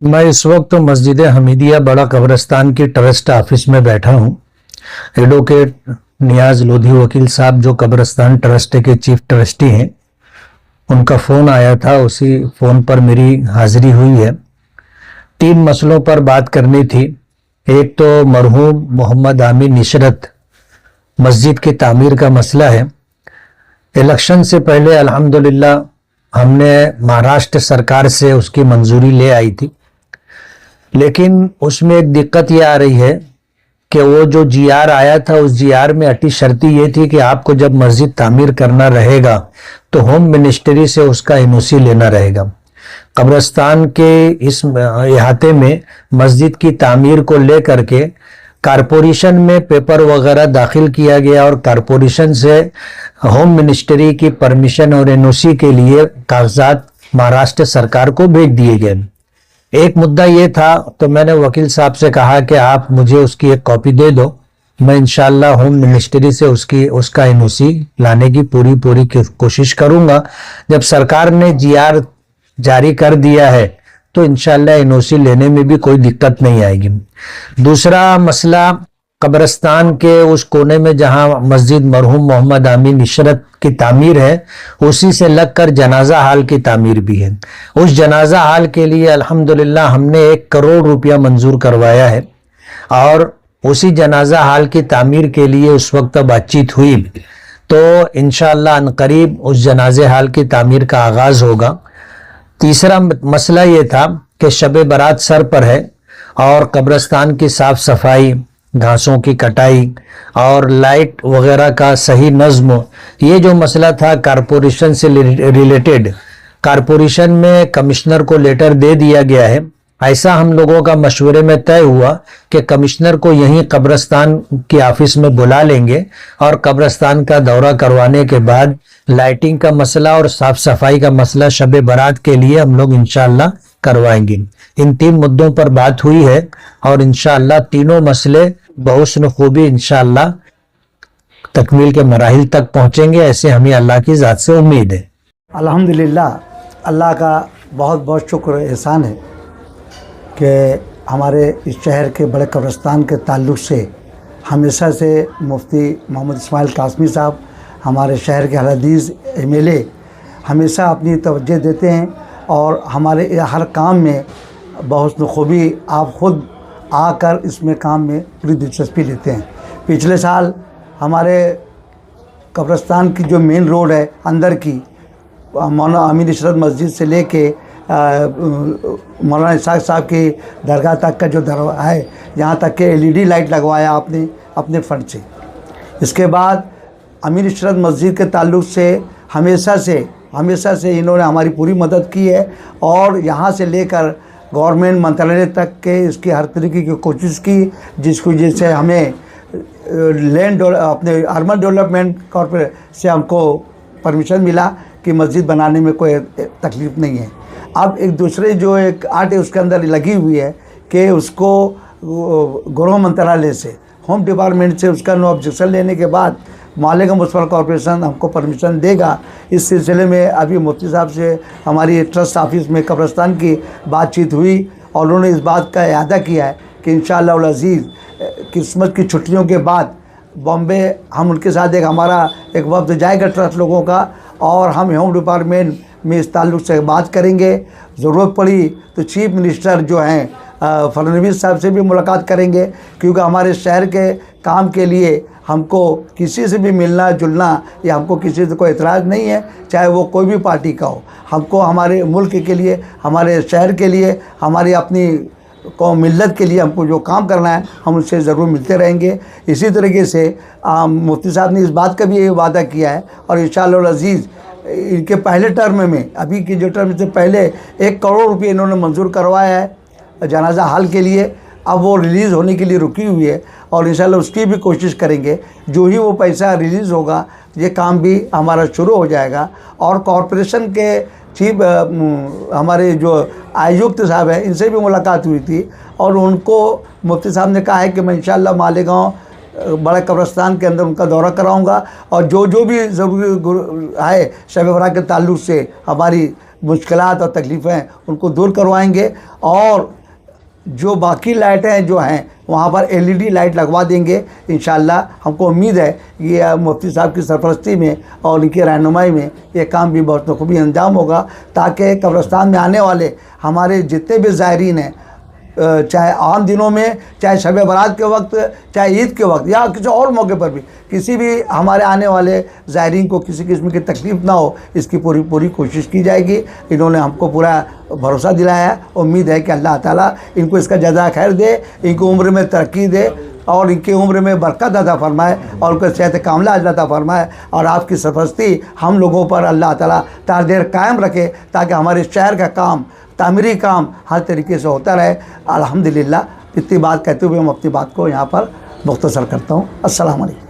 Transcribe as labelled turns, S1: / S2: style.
S1: मैं इस वक्त मस्जिद हमीदिया बड़ा कब्रिस्तान की ट्रस्ट ऑफिस में बैठा हूँ। एडवोकेट नियाज लोधी वकील साहब जो कब्रिस्तान ट्रस्ट के चीफ ट्रस्टी हैं, उनका फ़ोन आया था। उसी फ़ोन पर मेरी हाजिरी हुई है। 3 मसलों पर बात करनी थी। एक तो मरहूम मोहम्मद आमीन इशरत मस्जिद की तामीर का मसला है। इलेक्शन से पहले अल्हम्दुलिल्लाह हमने महाराष्ट्र सरकार से उसकी मंजूरी ले आई थी, लेकिन उसमें एक दिक्कत ये आ रही है कि वो जो जीआर आया था, उस जीआर में अटी शर्ती ये थी कि आपको जब मस्जिद तामीर करना रहेगा तो होम मिनिस्ट्री से उसका एनओसी लेना रहेगा। कब्रिस्तान के इस इहाते में मस्जिद की तामीर को लेकर के कारपोरेशन में पेपर वगैरह दाखिल किया गया और कारपोरेशन से होम मिनिस्ट्री की परमिशन और एनओसी के लिए कागजात महाराष्ट्र सरकार को भेज दिए गए। एक मुद्दा ये था, तो मैंने वकील साहब से कहा कि आप मुझे उसकी एक कॉपी दे दो, मैं इंशाल्लाह होम मिनिस्ट्री से उसका एनओसी लाने की पूरी कोशिश करूंगा। जब सरकार ने जीआर जारी कर दिया है तो इंशाल्लाह एनओसी लेने में भी कोई दिक्कत नहीं आएगी। दूसरा मसला, कब्रिस्तान के उस कोने में जहां मस्जिद मरहूम मोहम्मद आमीन इशरत की तामीर है, उसी से लगकर जनाजा हाल की तामीर भी है। उस जनाजा हाल के लिए अल्हम्दुलिल्लाह हमने 1 करोड़ रुपया मंजूर करवाया है और उसी जनाजा हाल की तामीर के लिए उस वक्त बातचीत हुई, तो इंशाअल्लाह अनकरीब उस जनाजे हाल की तामीर का आगाज होगा। तीसरा मसला ये था कि शब बारात सर पर है और कब्रिस्तान की साफ सफाई, घासों की कटाई और लाइट वगैरह का सही नज्म, ये जो मसला था कारपोरेशन से रिलेटेड, कारपोरेशन में कमिश्नर को लेटर दे दिया गया है। ऐसा हम लोगों का मशवरे में तय हुआ कि कमिश्नर को यहीं कब्रिस्तान की ऑफिस में बुला लेंगे और कब्रिस्तान का दौरा करवाने के बाद लाइटिंग का मसला और साफ सफाई का मसला शब बारात के लिए हम लोग इंशाअल्लाह करवाएंगे। इन 3 मुद्दों पर बात हुई है और इंशाअल्लाह तीनों मसले बहुस्न खूबी इंशाअल्लाह तकमील के मराहिल तक पहुंचेंगे, ऐसे हमें अल्लाह की ज़ात से उम्मीद है।
S2: अल्हम्दुलिल्लाह, अल्लाह का बहुत बहुत शुक्र एहसान है कि हमारे इस शहर के बड़े कब्रिस्तान के ताल्लुक़ से हमेशा से मुफ्ती मोहम्मद इस्माइल कासमी साहब, हमारे शहर के हदीस एमएलए, हमेशा अपनी तवज्जो देते हैं और हमारे हर काम में बहुत खूबी आप ख़ुद आकर इसमें काम में पूरी दिलचस्पी लेते हैं। पिछले साल हमारे कब्रिस्तान की जो मेन रोड है अंदर की, मौलाना आमीन इशरत मस्जिद से लेके मौलाना इसाक साहब की दरगाह तक का जो दरवाज़ा है, यहाँ तक के एलईडी लाइट लगवाया आपने अपने फंड से। इसके बाद आमीन इशरत मस्जिद के ताल्लुक़ से हमेशा से इन्होंने हमारी पूरी मदद की है और यहाँ से लेकर गवर्नमेंट मंत्रालय तक के इसकी हर तरीके की कोशिश की, जिसको जैसे हमें लैंड अपने अर्बन डेवलपमेंट कॉर्पोरेशन से हमको परमिशन मिला कि मस्जिद बनाने में कोई तकलीफ़ नहीं है। अब एक दूसरे जो एक आर्ट है उसके अंदर लगी हुई है कि उसको गृह मंत्रालय से, होम डिपार्टमेंट से उसका नो ऑब्जेक्शन लेने के बाद मालेगांव म्युनिसिपल कॉर्पोरेशन हमको परमिशन देगा। इस सिलसिले में अभी मुफ्ती साहब से हमारी ट्रस्ट ऑफिस में कब्रिस्तान की बातचीत हुई और उन्होंने इस बात का इरादा किया है कि इंशाअल्लाह उल अज़ीज़ क्रिसमस की छुट्टियों के बाद बॉम्बे हम उनके साथ हमारा एक वक्त जाएगा ट्रस्ट लोगों का, और हम होम डिपार्टमेंट में इस ताल्लुक़ से बात करेंगे। ज़रूरत पड़ी तो चीफ मिनिस्टर जो हैं फडणवीस साहब से भी मुलाकात करेंगे, क्योंकि हमारे शहर के काम के लिए हमको किसी से भी मिलना जुलना या हमको किसी से कोई एतराज़ नहीं है, चाहे वो कोई भी पार्टी का हो। हमको हमारे मुल्क के लिए, हमारे शहर के लिए, हमारी अपनी कौम मिल्लत के लिए हमको जो काम करना है हम उससे ज़रूर मिलते रहेंगे। इसी तरीके से मुफ्ती साहब ने इस बात का भी ये वादा किया है और इंशाअल्लाह अज़ीज़ इनके पहले टर्म में, अभी की जो टर्म से पहले 1 करोड़ रुपये इन्होंने मंजूर करवाया है जनाजा हाल के लिए। अब वो रिलीज़ होने के लिए रुकी हुई है और इंशाल्लाह उसकी भी कोशिश करेंगे। जो ही वो पैसा रिलीज़ होगा ये काम भी हमारा शुरू हो जाएगा। और कॉरपोरेशन के चीफ हमारे जो आयुक्त साहब हैं, इनसे भी मुलाकात हुई थी और उनको मुफ्ती साहब ने कहा है कि मैं इंशाल्लाह मालेगांव बड़ा कब्रिस्तान के अंदर उनका दौरा कराऊंगा और जो भी ज़रूरी है शब बारात के ताल्लुक़ से हमारी مشکلات اور تکلیفیں ہیں ان کو دور کروائیں گے، اور جو باقی لائٹیں جو ہیں وہاں پر LED لائٹ لگوا دیں گے انشاءاللہ۔ ہم کو امید ہے یہ مفتی صاحب کی سرپرستی میں اور ان کی رہنمائی میں یہ کام بھی بہت بخوبی انجام ہوگا، تاکہ قبرستان میں آنے والے ہمارے جتنے بھی زائرین ہیں، چاہے عام دنوں میں، چاہے شب برات کے وقت، چاہے عید کے وقت، یا کسی اور موقع پر بھی، کسی بھی ہمارے آنے والے زائرین کو کسی قسم کی تکلیف نہ ہو، اس کی پوری کوشش کی جائے گی۔ انہوں نے ہم کو پورا بھروسہ دلایا ہے، امید ہے کہ اللہ تعالیٰ ان کو اس کا جزا خیر دے، ان کو عمر میں ترقی دے، اور ان کی عمر میں برکت عطا فرمائے، اور ان کو صحت کاملہ عطا فرمائے، اور آپ کی سرپرستی ہم لوگوں پر اللہ تعالیٰ دیر قائم رکھے، تاکہ ہمارے شہر کا کام، تعمیری کام ہر طریقے سے ہوتا رہے۔ الحمدللہ۔ اتنی بات کہتے ہوئے ہم اپنی بات کو یہاں پر مختصر کرتا ہوں۔ السلام علیکم۔